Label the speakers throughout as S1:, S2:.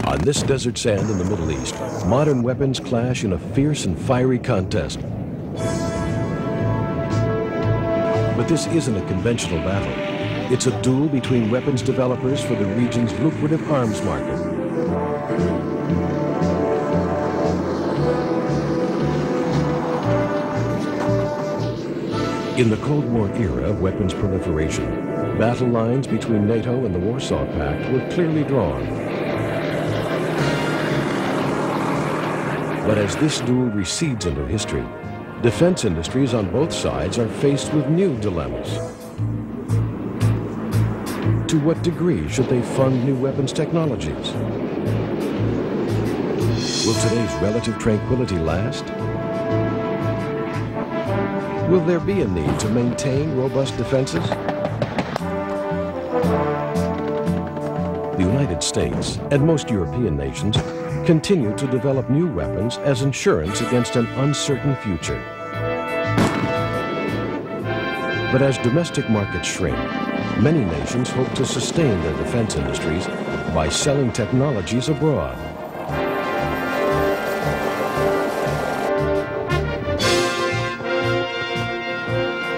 S1: On this desert sand in the Middle East, modern weapons clash in a fierce and fiery contest. But this isn't a conventional battle. It's a duel between weapons developers for the region's lucrative arms market. In the Cold War era of weapons proliferation, battle lines between NATO and the Warsaw Pact were clearly drawn. But as this duel recedes into history, defense industries on both sides are faced with new dilemmas. To what degree should they fund new weapons technologies? Will today's relative tranquility last? Will there be a need to maintain robust defenses? The United States and most European nations continue to develop new weapons as insurance against an uncertain future. But as domestic markets shrink, many nations hope to sustain their defense industries by selling technologies abroad.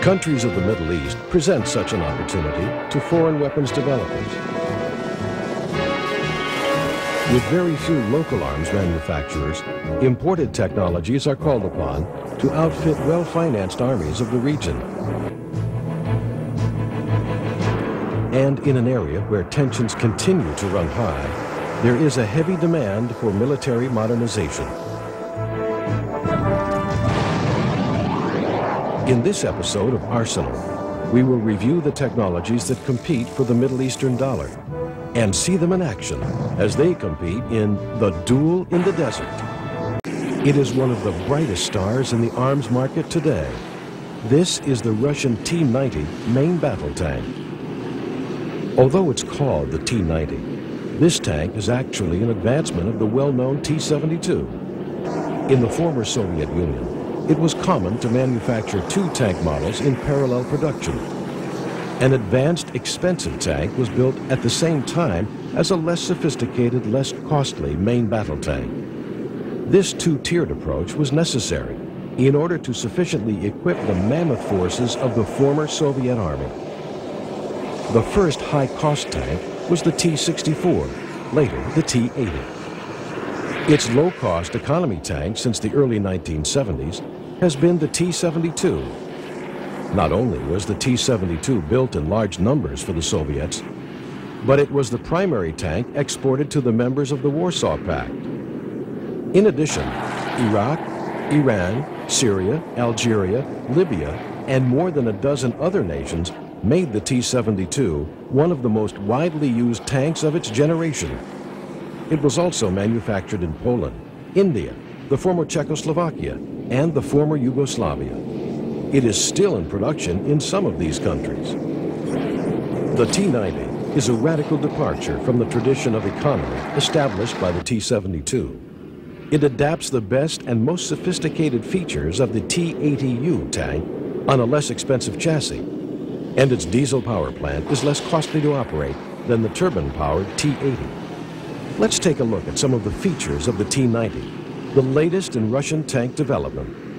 S1: Countries of the Middle East present such an opportunity to foreign weapons developers. With very few local arms manufacturers, imported technologies are called upon to outfit well-financed armies of the region. And in an area where tensions continue to run high, there is a heavy demand for military modernization. In this episode of Arsenal, we will review the technologies that compete for the Middle Eastern dollar and see them in action as they compete in the duel in the desert. It is one of the brightest stars in the arms market today. This is the Russian T-90 main battle tank. Although it's called the T-90, this tank is actually an advancement of the well-known T-72. In the former Soviet Union, it was common to manufacture two tank models in parallel production. An advanced, expensive tank was built at the same time as a less sophisticated, less costly main battle tank. This two-tiered approach was necessary in order to sufficiently equip the mammoth forces of the former Soviet Army. The first high-cost tank was the T-64, later the T-80. Its low-cost economy tank since the early 1970s has been the T-72. Not only was the T-72 built in large numbers for the Soviets, but it was the primary tank exported to the members of the Warsaw Pact. In addition, Iraq, Iran, Syria, Algeria, Libya, and more than a dozen other nations made the T-72 one of the most widely used tanks of its generation. It was also manufactured in Poland, India, the former Czechoslovakia, and the former Yugoslavia. It is still in production in some of these countries. The T-90 is a radical departure from the tradition of economy established by the T-72. It adapts the best and most sophisticated features of the T-80U tank on a less expensive chassis, and its diesel power plant is less costly to operate than the turbine-powered T-80. Let's take a look at some of the features of the T-90, the latest in Russian tank development.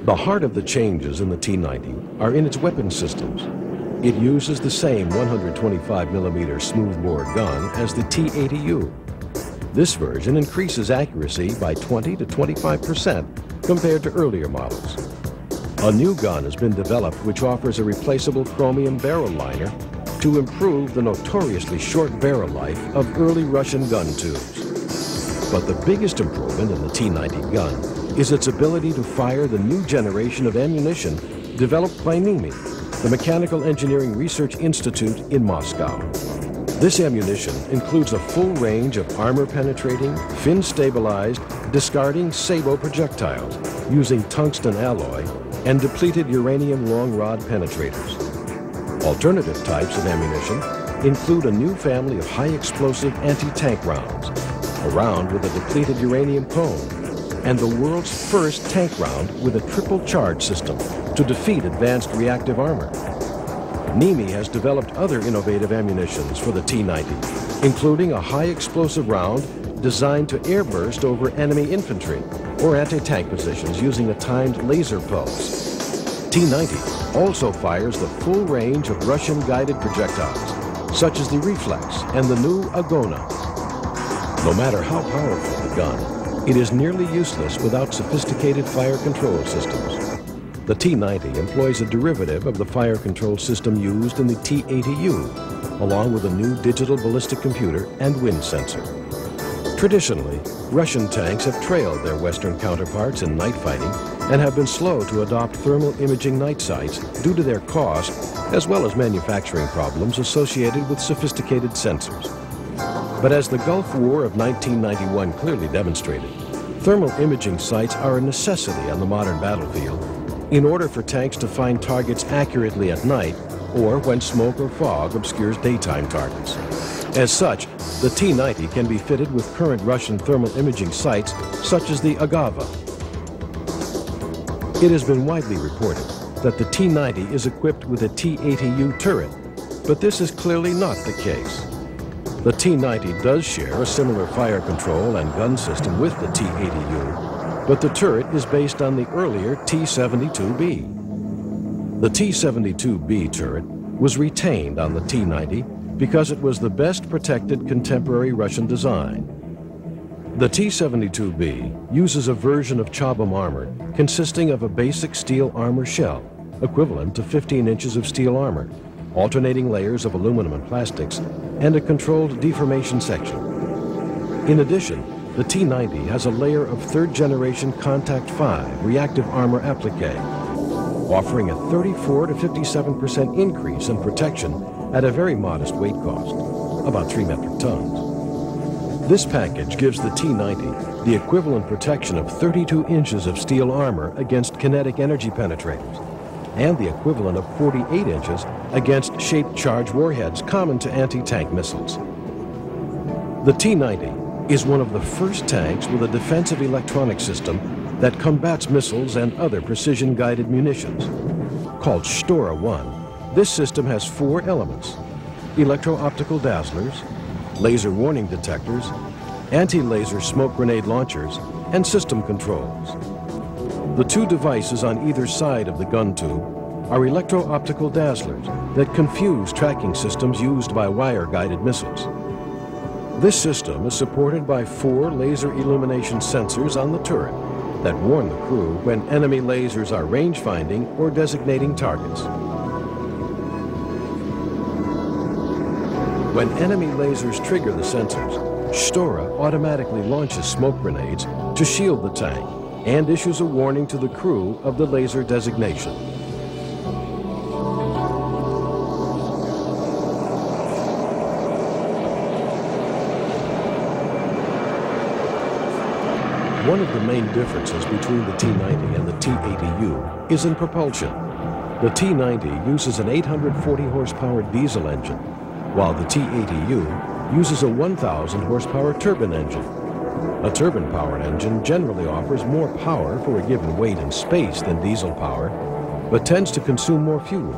S1: The heart of the changes in the T-90 are in its weapon systems. It uses the same 125mm smoothbore gun as the T-80U. This version increases accuracy by 20 to 25% compared to earlier models. A new gun has been developed which offers a replaceable chromium barrel liner to improve the notoriously short barrel life of early Russian gun tubes. But the biggest improvement in the T-90 gun is its ability to fire the new generation of ammunition developed by NIMI, the Mechanical Engineering Research Institute in Moscow. This ammunition includes a full range of armor-penetrating, fin-stabilized, discarding sabot projectiles using tungsten alloy and depleted uranium long-rod penetrators. Alternative types of ammunition include a new family of high-explosive anti-tank rounds, a round with a depleted uranium cone, and the world's first tank round with a triple charge system to defeat advanced reactive armor. Nimi has developed other innovative ammunitions for the T-90, including a high-explosive round designed to airburst over enemy infantry or anti-tank positions using a timed laser pulse. T-90 also fires the full range of Russian-guided projectiles, such as the Reflex and the new Agona. No matter how powerful the gun, it is nearly useless without sophisticated fire control systems. The T-90 employs a derivative of the fire control system used in the T-80U, along with a new digital ballistic computer and wind sensor. Traditionally, Russian tanks have trailed their Western counterparts in night fighting and have been slow to adopt thermal imaging night sights due to their cost, as well as manufacturing problems associated with sophisticated sensors. But as the Gulf War of 1991 clearly demonstrated, thermal imaging sights are a necessity on the modern battlefield in order for tanks to find targets accurately at night or when smoke or fog obscures daytime targets. As such, the T-90 can be fitted with current Russian thermal imaging sights such as the Agava. It has been widely reported that the T-90 is equipped with a T-80U turret, but this is clearly not the case. The T-90 does share a similar fire control and gun system with the T-80U, but the turret is based on the earlier T-72B. The T-72B turret was retained on the T-90 because it was the best protected contemporary Russian design. The T-72B uses a version of Chabam armor consisting of a basic steel armor shell, equivalent to 15 inches of steel armor, alternating layers of aluminum and plastics, and a controlled deformation section. In addition, the T-90 has a layer of third-generation Contact 5 reactive armor applique, offering a 34 to 57% increase in protection at a very modest weight cost, about 3 metric tons. This package gives the T-90 the equivalent protection of 32 inches of steel armor against kinetic energy penetrators, and the equivalent of 48 inches against shaped charge warheads common to anti-tank missiles. The T-90 is one of the first tanks with a defensive electronic system that combats missiles and other precision-guided munitions. Called Stora-1, this system has 4 elements: electro-optical dazzlers, laser warning detectors, anti-laser smoke grenade launchers, and system controls. The 2 devices on either side of the gun tube are electro-optical dazzlers that confuse tracking systems used by wire-guided missiles. This system is supported by 4 laser illumination sensors on the turret that warn the crew when enemy lasers are range-finding or designating targets. When enemy lasers trigger the sensors, Stora automatically launches smoke grenades to shield the tank and issues a warning to the crew of the laser designation. One of the main differences between the T-90 and the T-80U is in propulsion. The T-90 uses an 840 horsepower diesel engine, while the T-80U uses a 1,000 horsepower turbine engine. A turbine-powered engine generally offers more power for a given weight and space than diesel power, but tends to consume more fuel.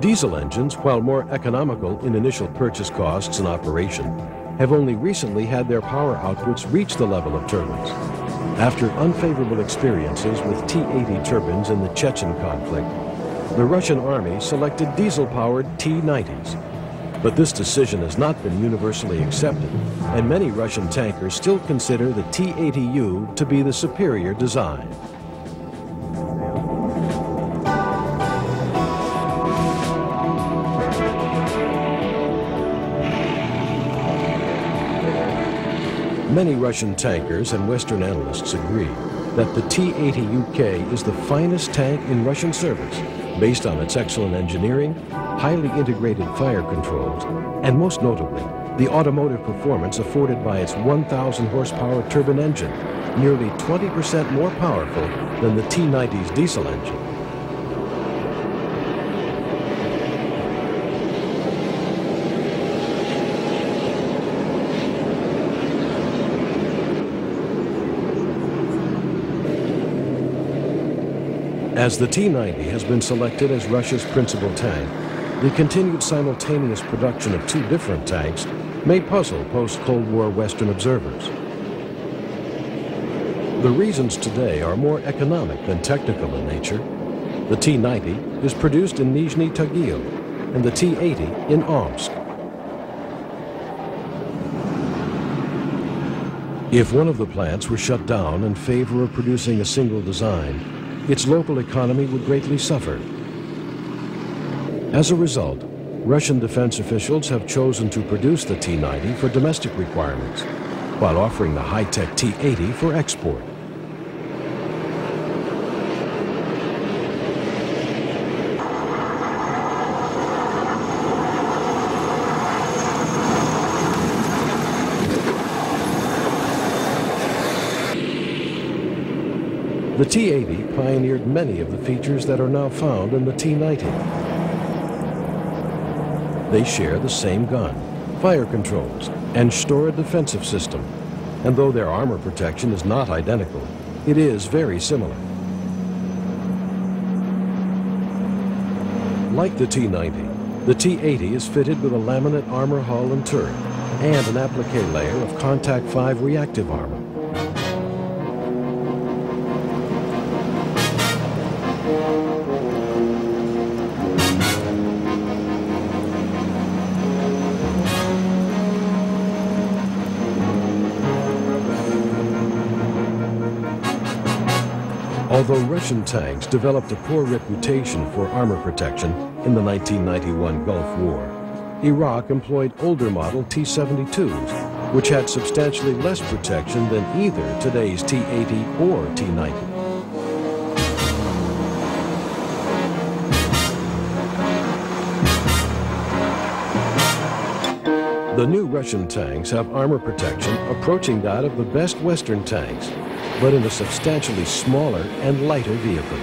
S1: Diesel engines, while more economical in initial purchase costs and operation, have only recently had their power outputs reach the level of turbines. After unfavorable experiences with T-80 turbines in the Chechen conflict, the Russian army selected diesel-powered T-90s. But this decision has not been universally accepted, and many Russian tankers still consider the T-80U to be the superior design. Many Russian tankers and Western analysts agree that the T-80UK is the finest tank in Russian service, based on its excellent engineering, highly integrated fire controls, and most notably, the automotive performance afforded by its 1,000 horsepower turbine engine, nearly 20% more powerful than the T-90's diesel engine. As the T-90 has been selected as Russia's principal tank, The continued simultaneous production of two different tanks may puzzle post-Cold War Western observers. The reasons today are more economic than technical in nature. The T-90 is produced in Nizhny Tagil and the T-80 in Omsk. If one of the plants were shut down in favor of producing a single design, its local economy would greatly suffer. As a result, Russian defense officials have chosen to produce the T-90 for domestic requirements, while offering the high-tech T-80 for export. The T-80 pioneered many of the features that are now found in the T-90. They share the same gun, fire controls, and store a defensive system. And though their armor protection is not identical, it is very similar. Like the T-90, the T-80 is fitted with a laminate armor hull and turret, and an applique layer of Contact 5 reactive armor. Although Russian tanks developed a poor reputation for armor protection in the 1991 Gulf War, Iraq employed older model T-72s, which had substantially less protection than either today's T-80 or T-90. The new Russian tanks have armor protection approaching that of the best Western tanks, but in a substantially smaller and lighter vehicle.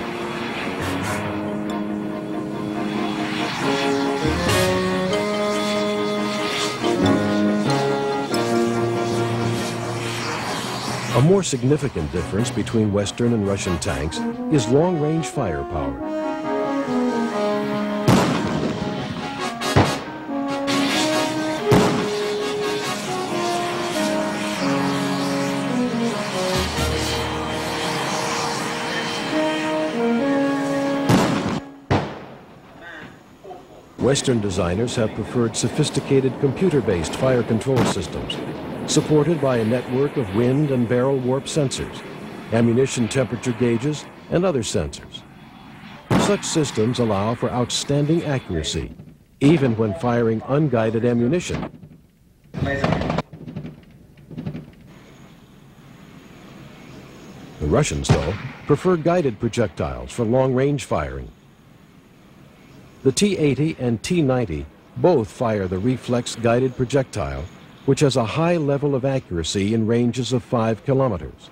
S1: A more significant difference between Western and Russian tanks is long-range firepower. Western designers have preferred sophisticated computer-based fire control systems, supported by a network of wind and barrel warp sensors, ammunition temperature gauges, and other sensors. Such systems allow for outstanding accuracy, even when firing unguided ammunition. The Russians, though, prefer guided projectiles for long-range firing. The T-80 and T-90 both fire the reflex guided projectile, which has a high level of accuracy in ranges of 5 kilometers.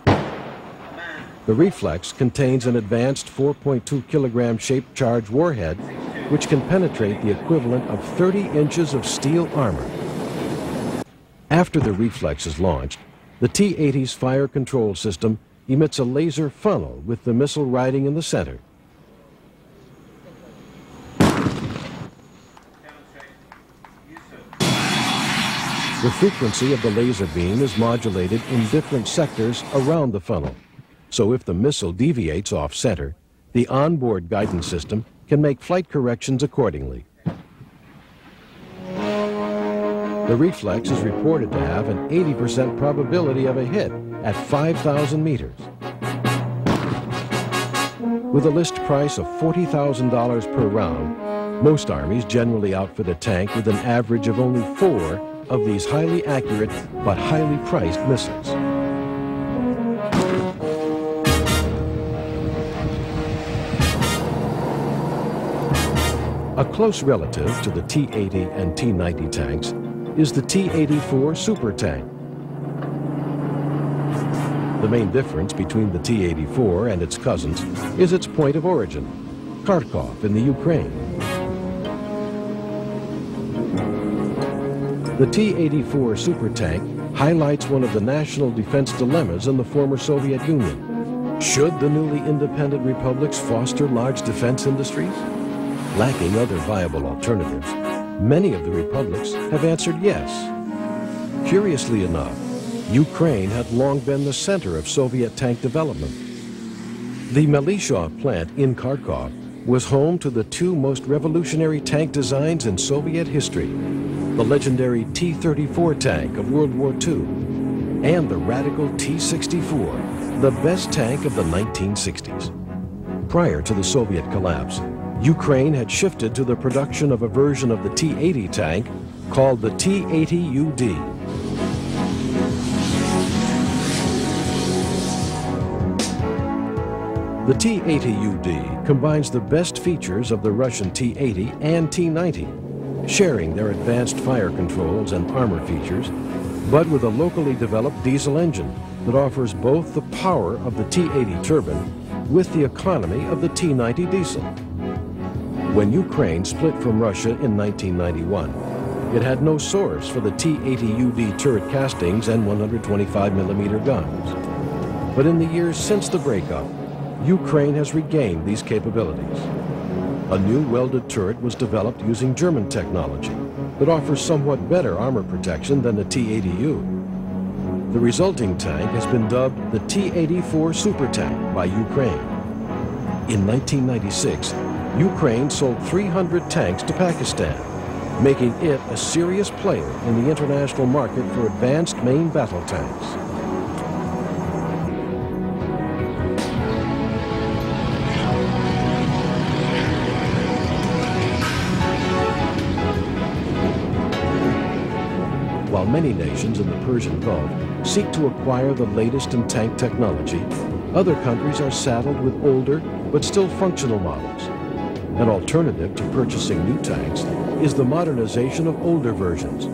S1: The reflex contains an advanced 4.2 kilogram shaped charge warhead, which can penetrate the equivalent of 30 inches of steel armor. After the reflex is launched, the T-80's fire control system emits a laser funnel with the missile riding in the center. The frequency of the laser beam is modulated in different sectors around the funnel, so if the missile deviates off-center, the onboard guidance system can make flight corrections accordingly. The reflex is reported to have an 80% probability of a hit at 5,000 meters. With a list price of $40,000 per round, most armies generally outfit a tank with an average of only 4 of these highly accurate but highly priced missiles. A close relative to the T-80 and T-90 tanks is the T-84 Supertank. The main difference between the T-84 and its cousins is its point of origin, Kharkov in the Ukraine. The T-84 Supertank highlights one of the national defense dilemmas in the former Soviet Union. Should the newly independent republics foster large defense industries? Lacking other viable alternatives, many of the republics have answered yes. Curiously enough, Ukraine had long been the center of Soviet tank development. The Melishov plant in Kharkov was home to the two most revolutionary tank designs in Soviet history, the legendary T-34 tank of World War II and the radical T-64, the best tank of the 1960s. Prior to the Soviet collapse, Ukraine had shifted to the production of a version of the T-80 tank called the T-80UD. The T-80UD combines the best features of the Russian T-80 and T-90, sharing their advanced fire controls and armor features, but with a locally developed diesel engine that offers both the power of the T-80 turbine with the economy of the T-90 diesel. When Ukraine split from Russia in 1991, it had no source for the T-80UD turret castings and 125mm guns. But in the years since the breakup, Ukraine has regained these capabilities. A new welded turret was developed using German technology that offers somewhat better armor protection than the T-80U. The resulting tank has been dubbed the T-84 Supertank by Ukraine. In 1996, Ukraine sold 300 tanks to Pakistan, making it a serious player in the international market for advanced main battle tanks. While many nations in the Persian Gulf seek to acquire the latest in tank technology, other countries are saddled with older but still functional models. An alternative to purchasing new tanks is the modernization of older versions.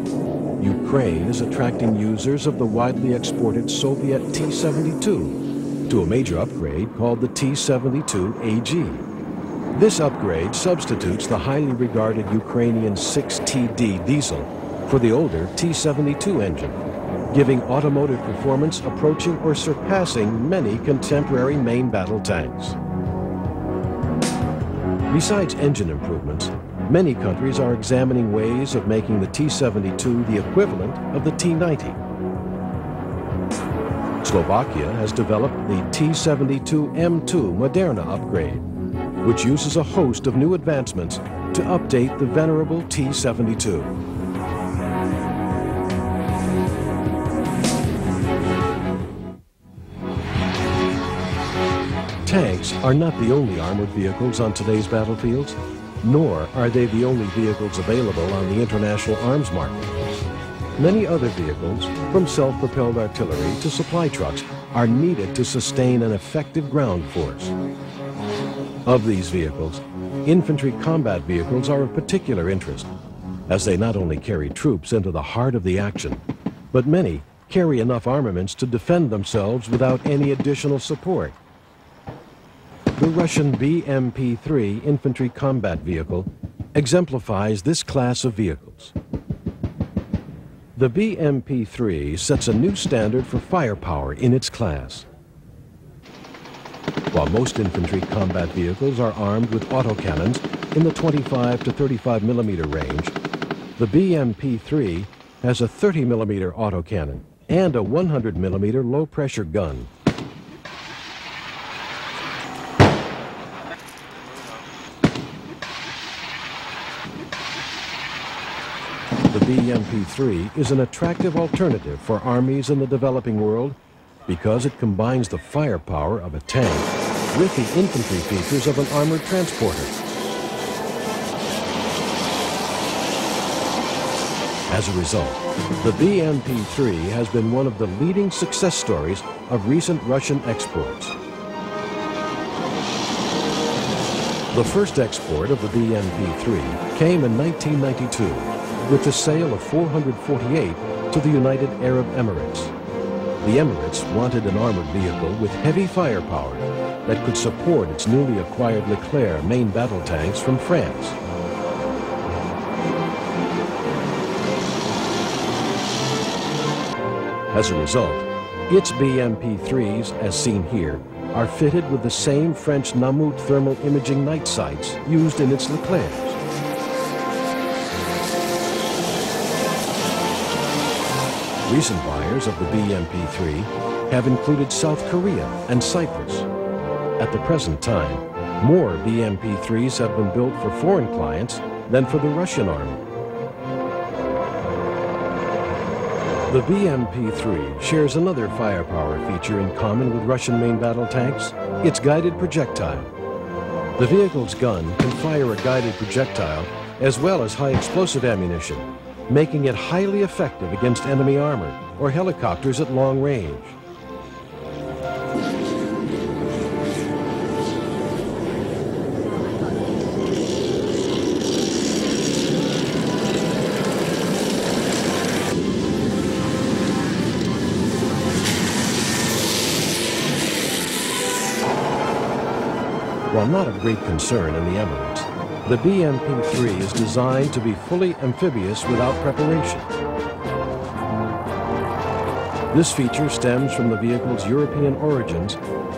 S1: Ukraine is attracting users of the widely exported Soviet T-72 to a major upgrade called the T-72AG. This upgrade substitutes the highly regarded Ukrainian 6TD diesel for the older T-72 engine, giving automotive performance approaching or surpassing many contemporary main battle tanks. Besides engine improvements, many countries are examining ways of making the T-72 the equivalent of the T-90. Slovakia has developed the T-72M2 Moderna upgrade, which uses a host of new advancements to update the venerable T-72. Tanks are not the only armored vehicles on today's battlefields, nor are they the only vehicles available on the international arms market. Many other vehicles, from self-propelled artillery to supply trucks, are needed to sustain an effective ground force. Of these vehicles, infantry combat vehicles are of particular interest, as they not only carry troops into the heart of the action, but many carry enough armaments to defend themselves without any additional support. The Russian BMP-3 infantry combat vehicle exemplifies this class of vehicles. The BMP-3 sets a new standard for firepower in its class. While most infantry combat vehicles are armed with autocannons in the 25 to 35mm range, the BMP-3 has a 30mm autocannon and a 100mm low-pressure gun. The BMP-3 is an attractive alternative for armies in the developing world because it combines the firepower of a tank with the infantry features of an armored transporter. As a result, the BMP-3 has been one of the leading success stories of recent Russian exports. The first export of the BMP-3 came in 1992 with the sale of 448 to the United Arab Emirates. The Emirates wanted an armored vehicle with heavy firepower that could support its newly acquired Leclerc main battle tanks from France. As a result, its BMP-3s, as seen here, are fitted with the same French Namut thermal imaging night sights used in its Leclercs. Recent buyers of the BMP-3 have included South Korea and Cyprus. At the present time, more BMP-3s have been built for foreign clients than for the Russian army. The BMP-3 shares another firepower feature in common with Russian main battle tanks, its guided projectile. The vehicle's gun can fire a guided projectile as well as high explosive ammunition, making it highly effective against enemy armor or helicopters at long range. While not of great concern in the Emirates, the BMP-3 is designed to be fully amphibious without preparation. This feature stems from the vehicle's European origins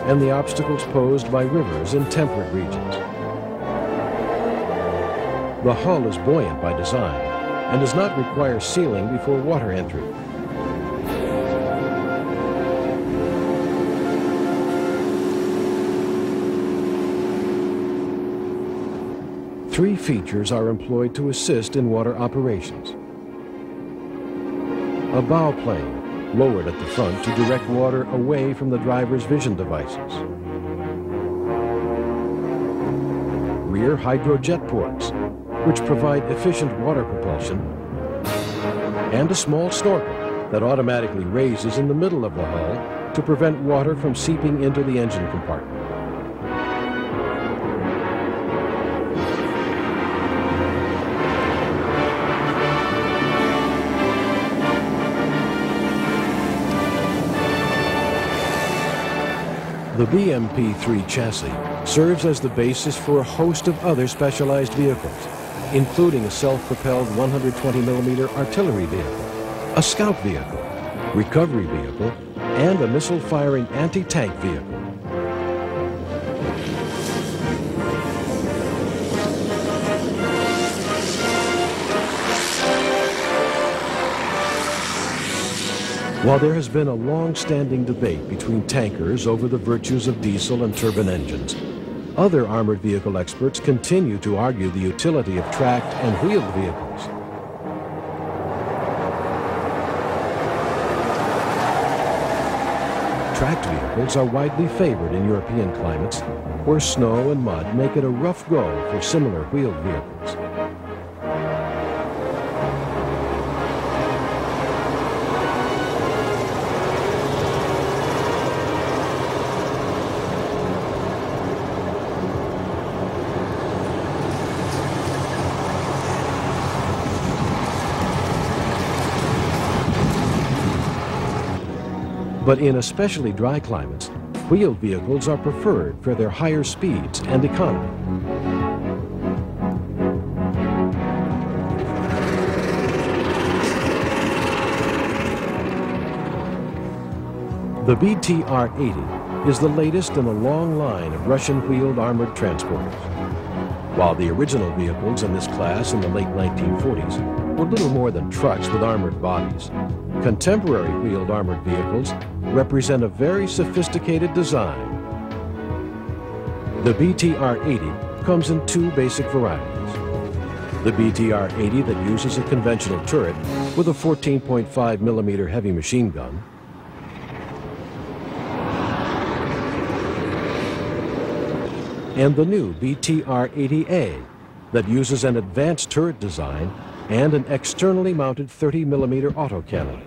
S1: and the obstacles posed by rivers in temperate regions. The hull is buoyant by design and does not require sealing before water entry. Three features are employed to assist in water operations. A bow plane, lowered at the front to direct water away from the driver's vision devices. Rear hydrojet ports, which provide efficient water propulsion. And a small snorkel that automatically raises in the middle of the hull to prevent water from seeping into the engine compartment. The BMP-3 chassis serves as the basis for a host of other specialized vehicles, including a self-propelled 120mm artillery vehicle, a scout vehicle, recovery vehicle, and a missile-firing anti-tank vehicle. While there has been a long-standing debate between tankers over the virtues of diesel and turbine engines, other armored vehicle experts continue to argue the utility of tracked and wheeled vehicles. Tracked vehicles are widely favored in European climates, where snow and mud make it a rough go for similar wheeled vehicles. But in especially dry climates, wheeled vehicles are preferred for their higher speeds and economy. The BTR-80 is the latest in a long line of Russian wheeled armored transporters. While the original vehicles in this class in the late 1940s were little more than trucks with armored bodies, contemporary wheeled armored vehicles represent a very sophisticated design. The BTR-80 comes in two basic varieties. The BTR-80 that uses a conventional turret with a 14.5mm heavy machine gun, and the new BTR-80A that uses an advanced turret design and an externally mounted 30mm autocannon.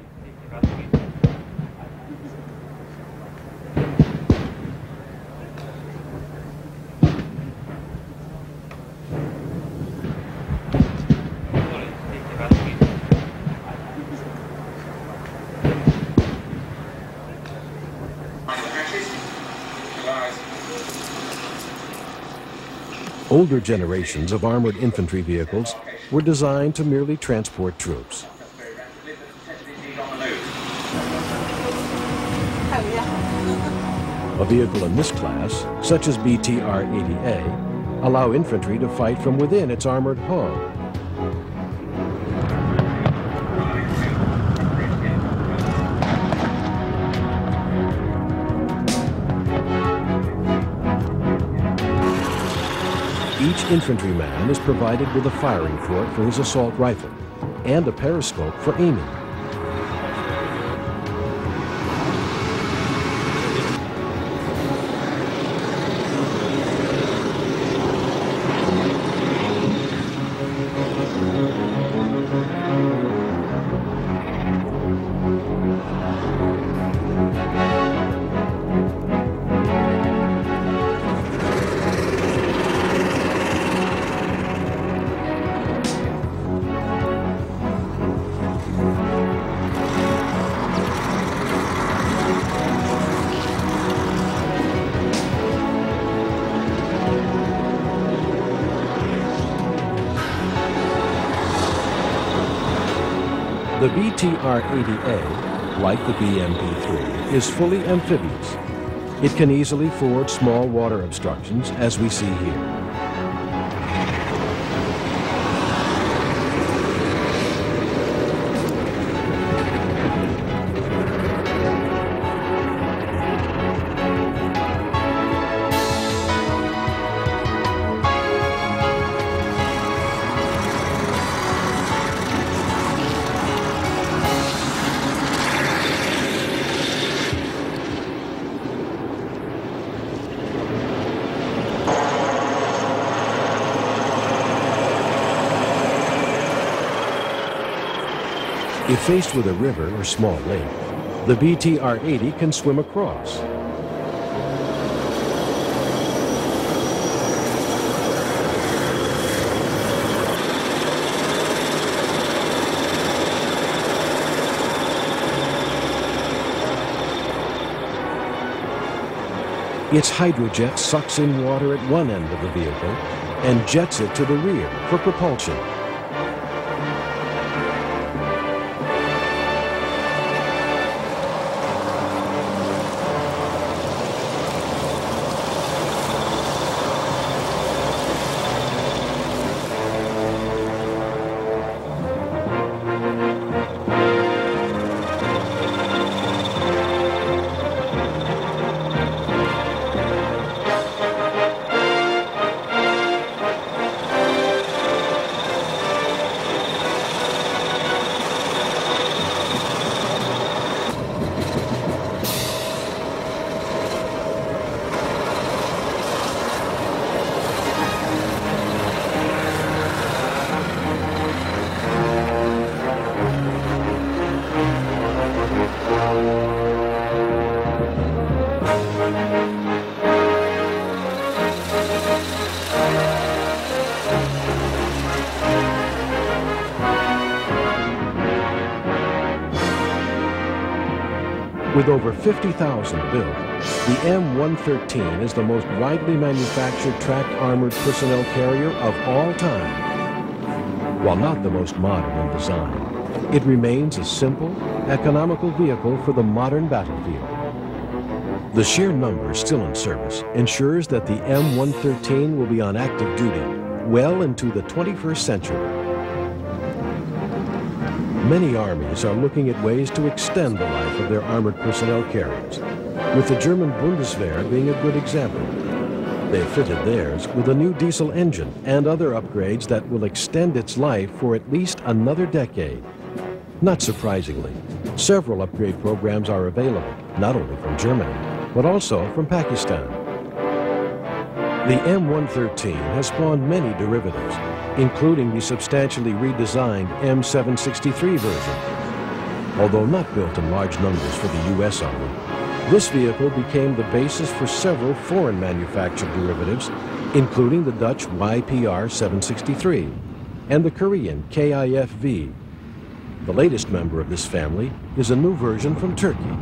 S1: Older generations of armored infantry vehicles were designed to merely transport troops. A vehicle in this class, such as BTR-80A, allow infantry to fight from within its armored hull. Each infantryman is provided with a firing port for his assault rifle and a periscope for aiming. The BTR-80A, like the BMP-3, is fully amphibious. It can easily ford small water obstructions, as we see here. If faced with a river or small lake, the BTR-80 can swim across. Its hydrojet sucks in water at one end of the vehicle and jets it to the rear for propulsion. With over 50,000 built, the M113 is the most widely manufactured tracked armored personnel carrier of all time. While not the most modern in design, it remains a simple, economical vehicle for the modern battlefield. The sheer number still in service ensures that the M113 will be on active duty well into the 21st century. Many armies are looking at ways to extend the life of their armored personnel carriers, with the German Bundeswehr being a good example. They fitted theirs with a new diesel engine and other upgrades that will extend its life for at least another decade. Not surprisingly, several upgrade programs are available, not only from Germany, but also from Pakistan. The M113 has spawned many derivatives, including the substantially redesigned M763 version. Although not built in large numbers for the U.S. Army, this vehicle became the basis for several foreign manufactured derivatives, including the Dutch YPR 763 and the Korean KIFV. The latest member of this family is a new version from Turkey.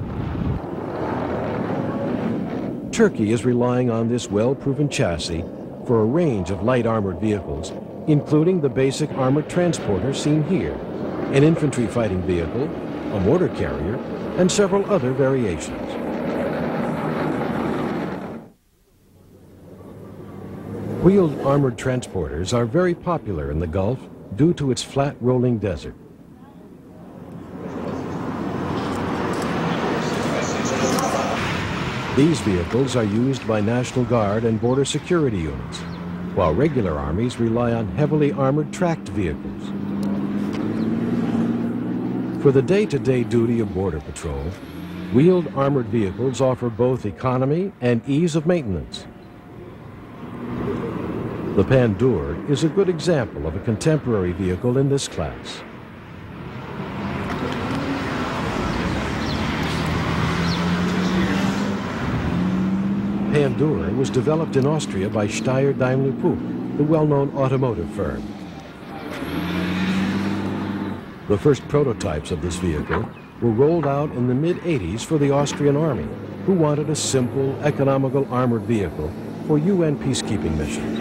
S1: Turkey is relying on this well-proven chassis for a range of light armored vehicles, including the basic armored transporter seen here, an infantry fighting vehicle, a mortar carrier, and several other variations. Wheeled armored transporters are very popular in the Gulf due to its flat rolling desert. These vehicles are used by National Guard and border security units, while regular armies rely on heavily armored tracked vehicles. For the day-to-day duty of border patrol, wheeled armored vehicles offer both economy and ease of maintenance. The Pandur is a good example of a contemporary vehicle in this class. Pandur was developed in Austria by Steyr Daimler Puch, the well-known automotive firm. The first prototypes of this vehicle were rolled out in the mid-80s for the Austrian army, who wanted a simple, economical armored vehicle for UN peacekeeping missions.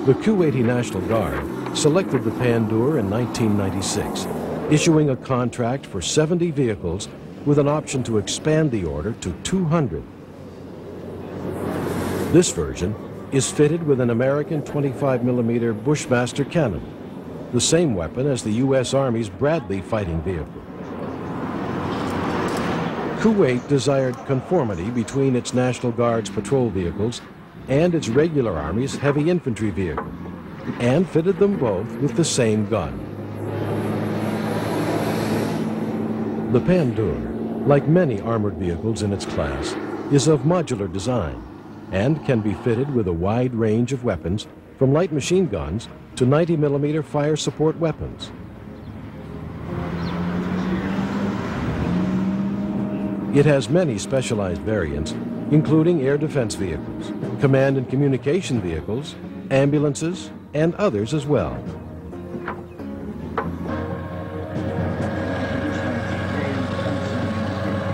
S1: The Kuwaiti National Guard selected the Pandur in 1996, issuing a contract for 70 vehicles with an option to expand the order to 200. This version is fitted with an American 25mm Bushmaster cannon, the same weapon as the U.S. Army's Bradley fighting vehicle. Kuwait desired conformity between its National Guard's patrol vehicles and its regular Army's heavy infantry vehicle, and fitted them both with the same gun. The Pandur, like many armored vehicles in its class, is of modular design and can be fitted with a wide range of weapons from light machine guns to 90mm fire support weapons. It has many specialized variants, including air defense vehicles, command and communication vehicles, ambulances, and others as well.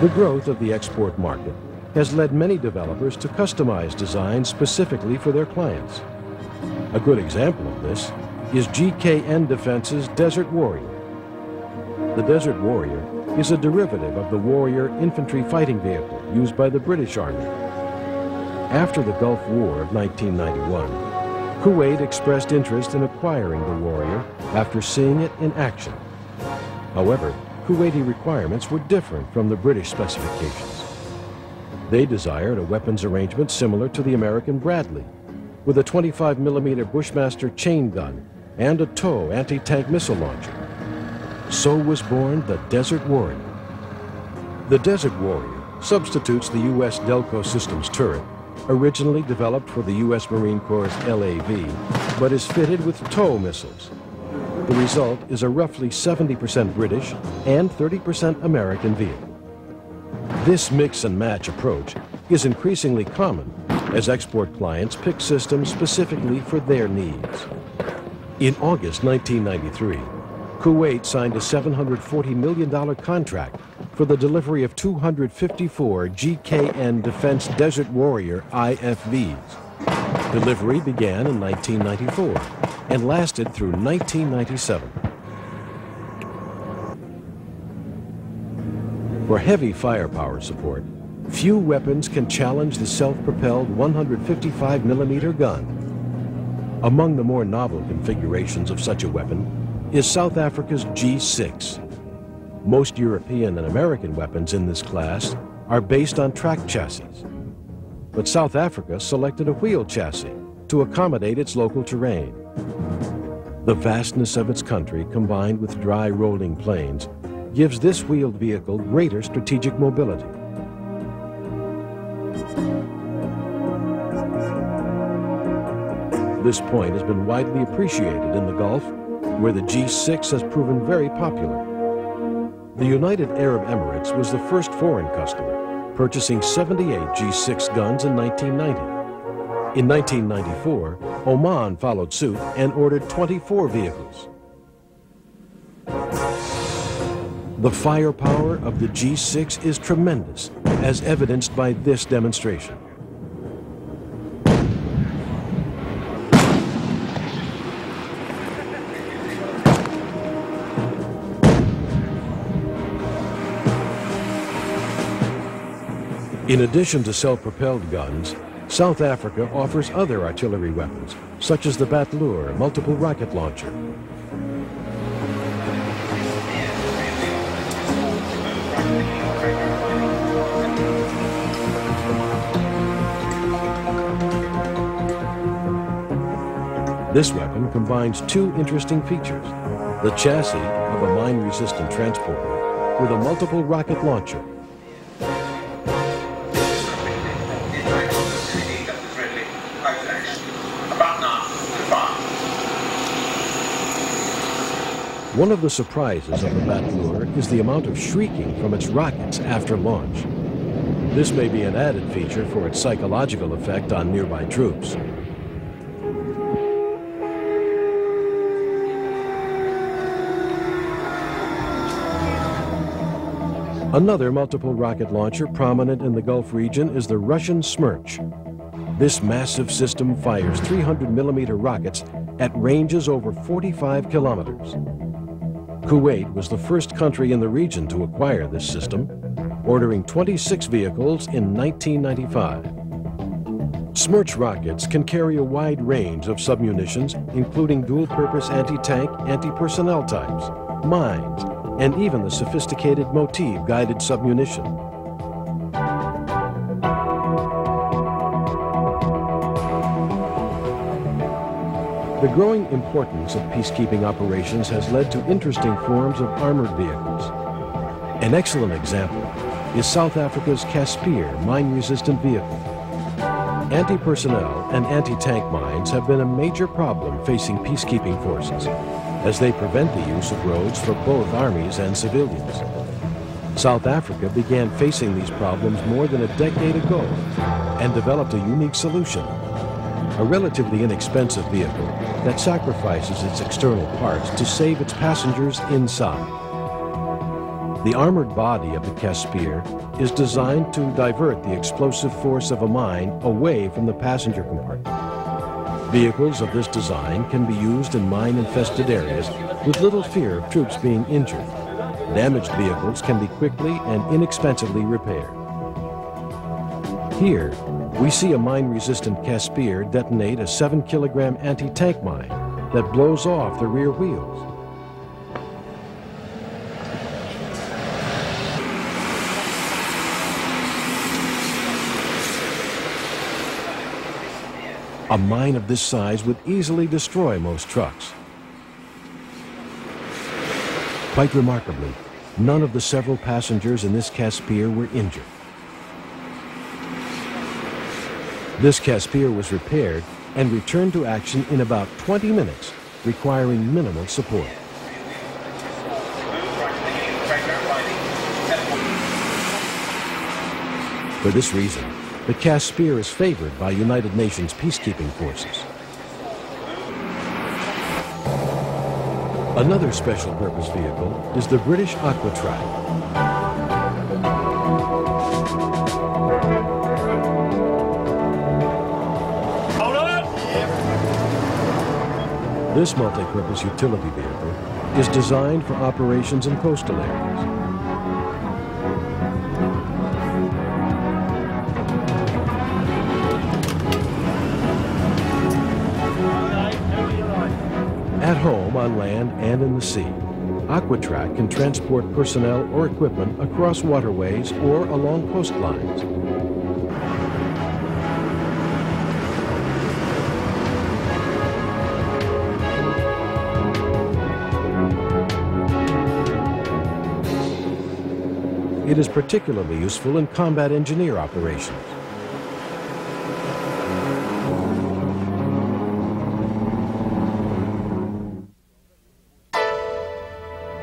S1: The growth of the export market has led many developers to customize designs specifically for their clients. A good example of this is GKN Defense's Desert Warrior. The Desert Warrior is a derivative of the Warrior infantry fighting vehicle used by the British Army. After the Gulf War of 1991, Kuwait expressed interest in acquiring the Warrior after seeing it in action. However, Kuwaiti requirements were different from the British specifications. They desired a weapons arrangement similar to the American Bradley, with a 25mm Bushmaster chain gun and a TOW anti-tank missile launcher. So was born the Desert Warrior. The Desert Warrior substitutes the U.S. Delco Systems turret, originally developed for the U.S. Marine Corps' LAV, but is fitted with TOW missiles. The result is a roughly 70% British and 30% American vehicle. This mix and match approach is increasingly common as export clients pick systems specifically for their needs. In August 1993, Kuwait signed a $740 million contract for the delivery of 254 GKN Defense Desert Warrior IFVs. Delivery began in 1994 and lasted through 1997. For heavy firepower support, few weapons can challenge the self-propelled 155mm gun. Among the more novel configurations of such a weapon is South Africa's G6. Most European and American weapons in this class are based on track chassis. But South Africa selected a wheel chassis to accommodate its local terrain. The vastness of its country, combined with dry rolling plains, gives this wheeled vehicle greater strategic mobility. This point has been widely appreciated in the Gulf, where the G6 has proven very popular. The United Arab Emirates was the first foreign customer, purchasing 78 G6 guns in 1990. In 1994, Oman followed suit and ordered 24 vehicles. The firepower of the G6 is tremendous, as evidenced by this demonstration. In addition to self-propelled guns, South Africa offers other artillery weapons, such as the Bateleur multiple rocket launcher. This weapon combines two interesting features: the chassis of a mine-resistant transporter with a multiple rocket launcher. One of the surprises of the Bateleur is the amount of shrieking from its rockets after launch. This may be an added feature for its psychological effect on nearby troops. Another multiple rocket launcher prominent in the Gulf region is the Russian Smerch. This massive system fires 300mm rockets at ranges over 45 kilometers. Kuwait was the first country in the region to acquire this system, ordering 26 vehicles in 1995. Smerch rockets can carry a wide range of submunitions, including dual-purpose anti-tank, anti-personnel types, mines, and even the sophisticated motive-guided submunition. The growing importance of peacekeeping operations has led to interesting forms of armored vehicles. An excellent example is South Africa's Casspir mine-resistant vehicle. Anti-personnel and anti-tank mines have been a major problem facing peacekeeping forces, as they prevent the use of roads for both armies and civilians. South Africa began facing these problems more than a decade ago and developed a unique solution: a relatively inexpensive vehicle that sacrifices its external parts to save its passengers inside. The armored body of the Casspir is designed to divert the explosive force of a mine away from the passenger compartment. Vehicles of this design can be used in mine-infested areas with little fear of troops being injured. Damaged vehicles can be quickly and inexpensively repaired. Here, we see a mine-resistant Casspir detonate a 7-kilogram anti-tank mine that blows off the rear wheels. A mine of this size would easily destroy most trucks. Quite remarkably, none of the several passengers in this Casspir were injured. This Casspir was repaired and returned to action in about 20 minutes, requiring minimal support. For this reason, the Casspir is favored by United Nations peacekeeping forces. Another special purpose vehicle is the British Aquatrack. This multi-purpose utility vehicle is designed for operations in coastal areas. At home, on land, and in the sea, Aquatrack can transport personnel or equipment across waterways or along coastlines. It is particularly useful in combat engineer operations.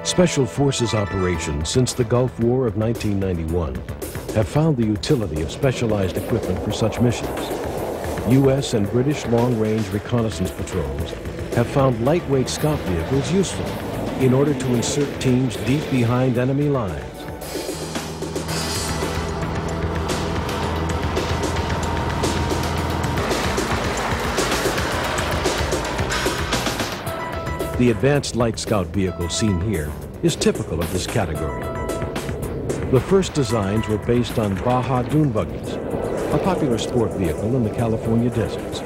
S1: Special Forces operations since the Gulf War of 1991 have found the utility of specialized equipment for such missions. U.S. and British long-range reconnaissance patrols have found lightweight scout vehicles useful in order to insert teams deep behind enemy lines. The advanced light scout vehicle seen here is typical of this category. The first designs were based on Baja dune buggies, a popular sport vehicle in the California deserts.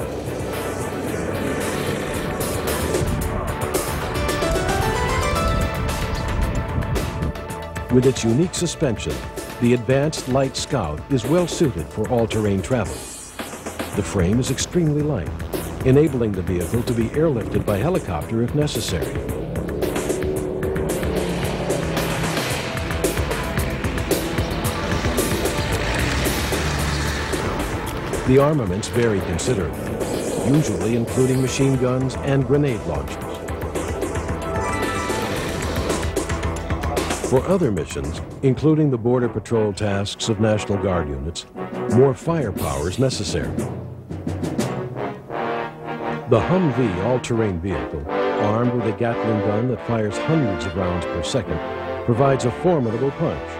S1: With its unique suspension, the Advanced Light Scout is well suited for all-terrain travel. The frame is extremely light, enabling the vehicle to be airlifted by helicopter if necessary. The armaments vary considerably, usually including machine guns and grenade launchers. For other missions, including the border patrol tasks of National Guard units, more firepower is necessary. The Humvee all-terrain vehicle, armed with a Gatling gun that fires hundreds of rounds per second, provides a formidable punch.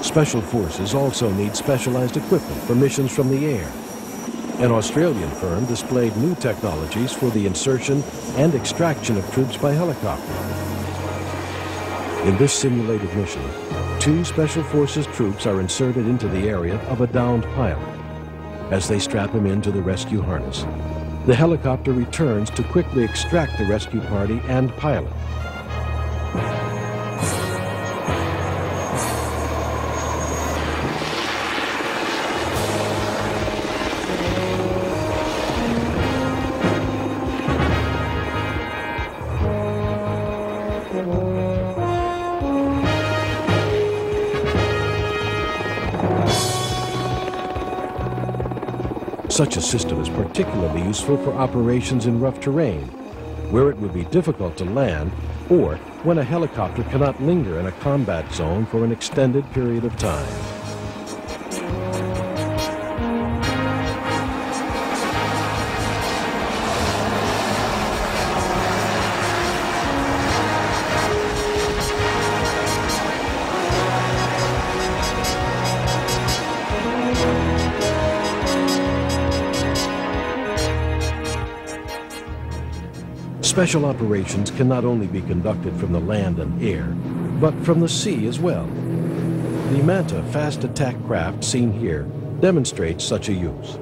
S1: Special forces also need specialized equipment for missions from the air. An Australian firm displayed new technologies for the insertion and extraction of troops by helicopter. In this simulated mission, 2 Special Forces troops are inserted into the area of a downed pilot. As they strap him into the rescue harness, the helicopter returns to quickly extract the rescue party and pilot. Such a system is particularly useful for operations in rough terrain, where it would be difficult to land, or when a helicopter cannot linger in a combat zone for an extended period of time. Special operations can not only be conducted from the land and air, but from the sea as well. The Manta fast attack craft seen here demonstrates such a use.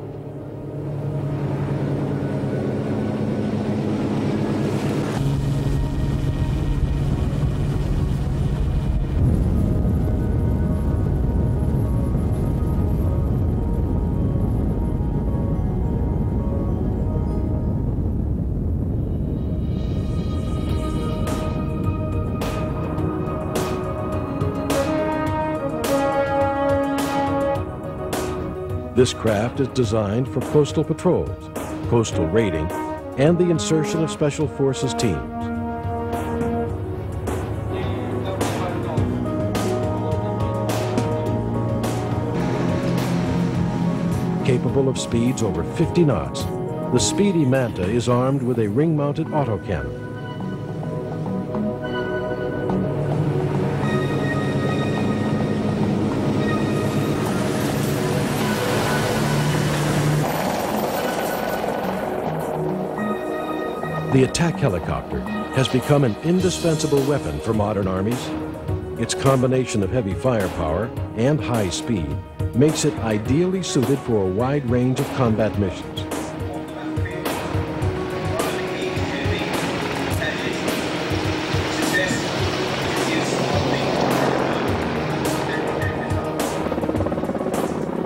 S1: This craft is designed for coastal patrols, coastal raiding, and the insertion of Special Forces teams. Capable of speeds over 50 knots, the speedy Manta is armed with a ring-mounted autocannon. The attack helicopter has become an indispensable weapon for modern armies. Its combination of heavy firepower and high speed makes it ideally suited for a wide range of combat missions.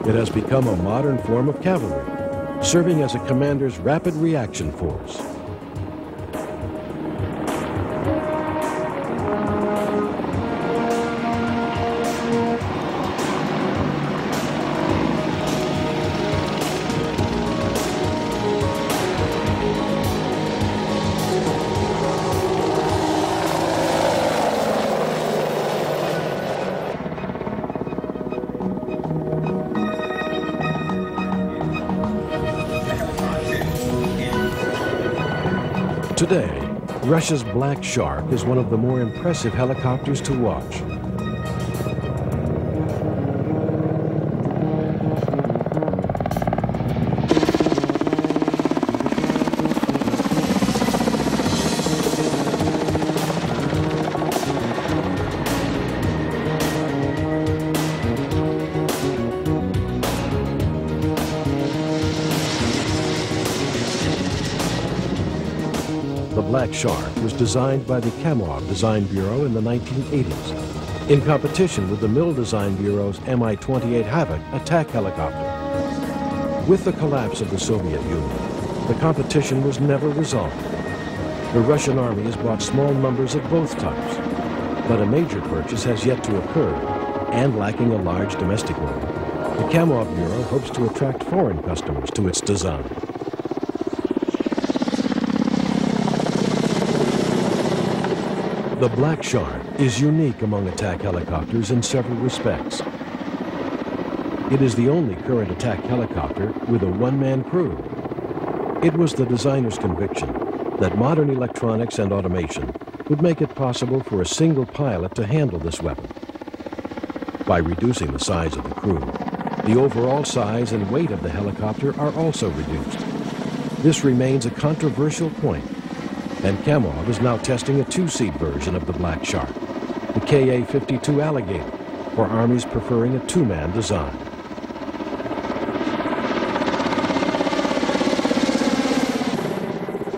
S1: It has become a modern form of cavalry, serving as a commander's rapid reaction force. Today, Russia's Black Shark is one of the more impressive helicopters to watch. The Black Shark was designed by the Kamov Design Bureau in the 1980s, in competition with the Mill Design Bureau's Mi-28 Havoc attack helicopter. With the collapse of the Soviet Union, the competition was never resolved. The Russian Army has bought small numbers of both types, but a major purchase has yet to occur, and lacking a large domestic one, the Kamov Bureau hopes to attract foreign customers to its design. The Black Shark is unique among attack helicopters in several respects. It is the only current attack helicopter with a one-man crew. It was the designer's conviction that modern electronics and automation would make it possible for a single pilot to handle this weapon. By reducing the size of the crew, the overall size and weight of the helicopter are also reduced. This remains a controversial point, and Kamov is now testing a two-seat version of the Black Shark, the Ka-52 Alligator, for armies preferring a two-man design.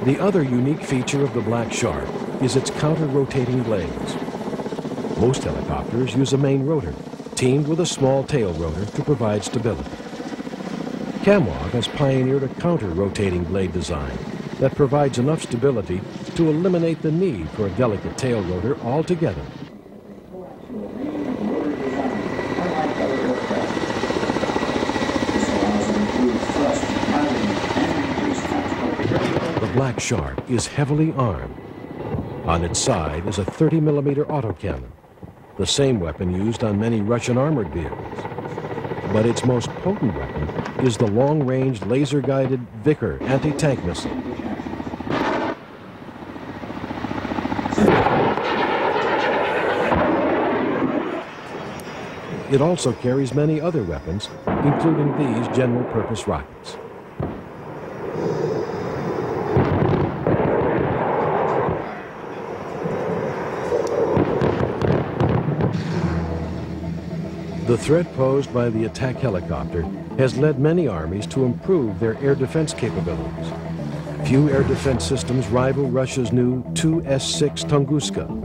S1: The other unique feature of the Black Shark is its counter-rotating blades. Most helicopters use a main rotor, teamed with a small tail rotor to provide stability. Kamov has pioneered a counter-rotating blade design that provides enough stability to eliminate the need for a delicate tail rotor altogether. The Black Shark is heavily armed. On its side is a 30mm autocannon, the same weapon used on many Russian armored vehicles. But its most potent weapon is the long-range laser-guided Vickers anti-tank missile. It also carries many other weapons, including these general-purpose rockets. The threat posed by the attack helicopter has led many armies to improve their air defense capabilities. Few air defense systems rival Russia's new Tu-S6 Tunguska.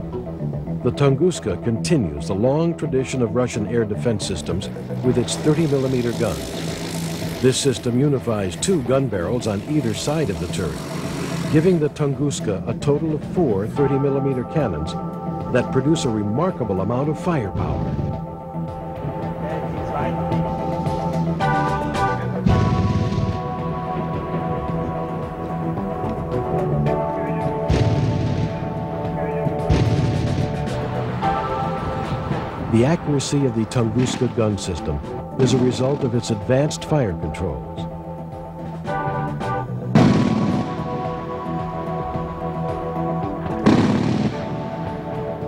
S1: The Tunguska continues the long tradition of Russian air defense systems with its 30mm guns. This system unifies two gun barrels on either side of the turret, giving the Tunguska a total of 4 30mm cannons that produce a remarkable amount of firepower. The accuracy of the Tunguska gun system is a result of its advanced fire controls.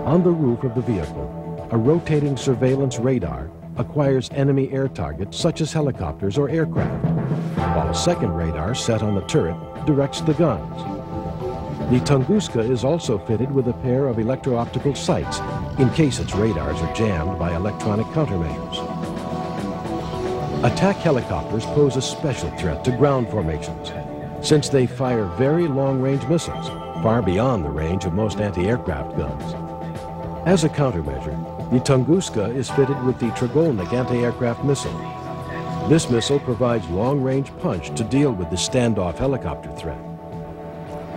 S1: On the roof of the vehicle, a rotating surveillance radar acquires enemy air targets such as helicopters or aircraft, while a second radar set on the turret directs the guns. The Tunguska is also fitted with a pair of electro-optical sights in case its radars are jammed by electronic countermeasures. Attack helicopters pose a special threat to ground formations, since they fire very long-range missiles, far beyond the range of most anti-aircraft guns. As a countermeasure, the Tunguska is fitted with the Trigolnik anti-aircraft missile. This missile provides long-range punch to deal with the standoff helicopter threat.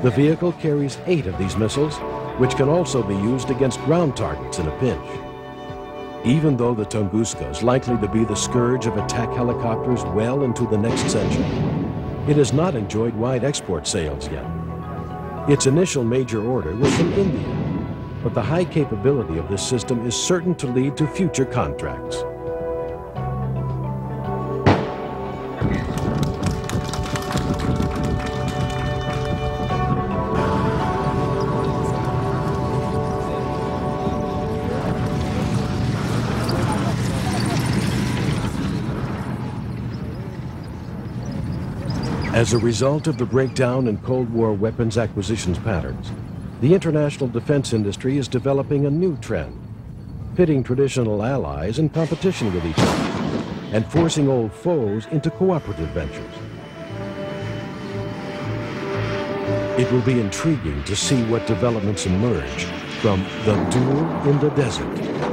S1: The vehicle carries 8 of these missiles, which can also be used against ground targets in a pinch. Even though the Tunguska is likely to be the scourge of attack helicopters well into the next century, it has not enjoyed wide export sales yet. Its initial major order was from India, but the high capability of this system is certain to lead to future contracts. As a result of the breakdown in Cold War weapons acquisitions patterns, the international defense industry is developing a new trend, pitting traditional allies in competition with each other and forcing old foes into cooperative ventures. It will be intriguing to see what developments emerge from the duel in the desert.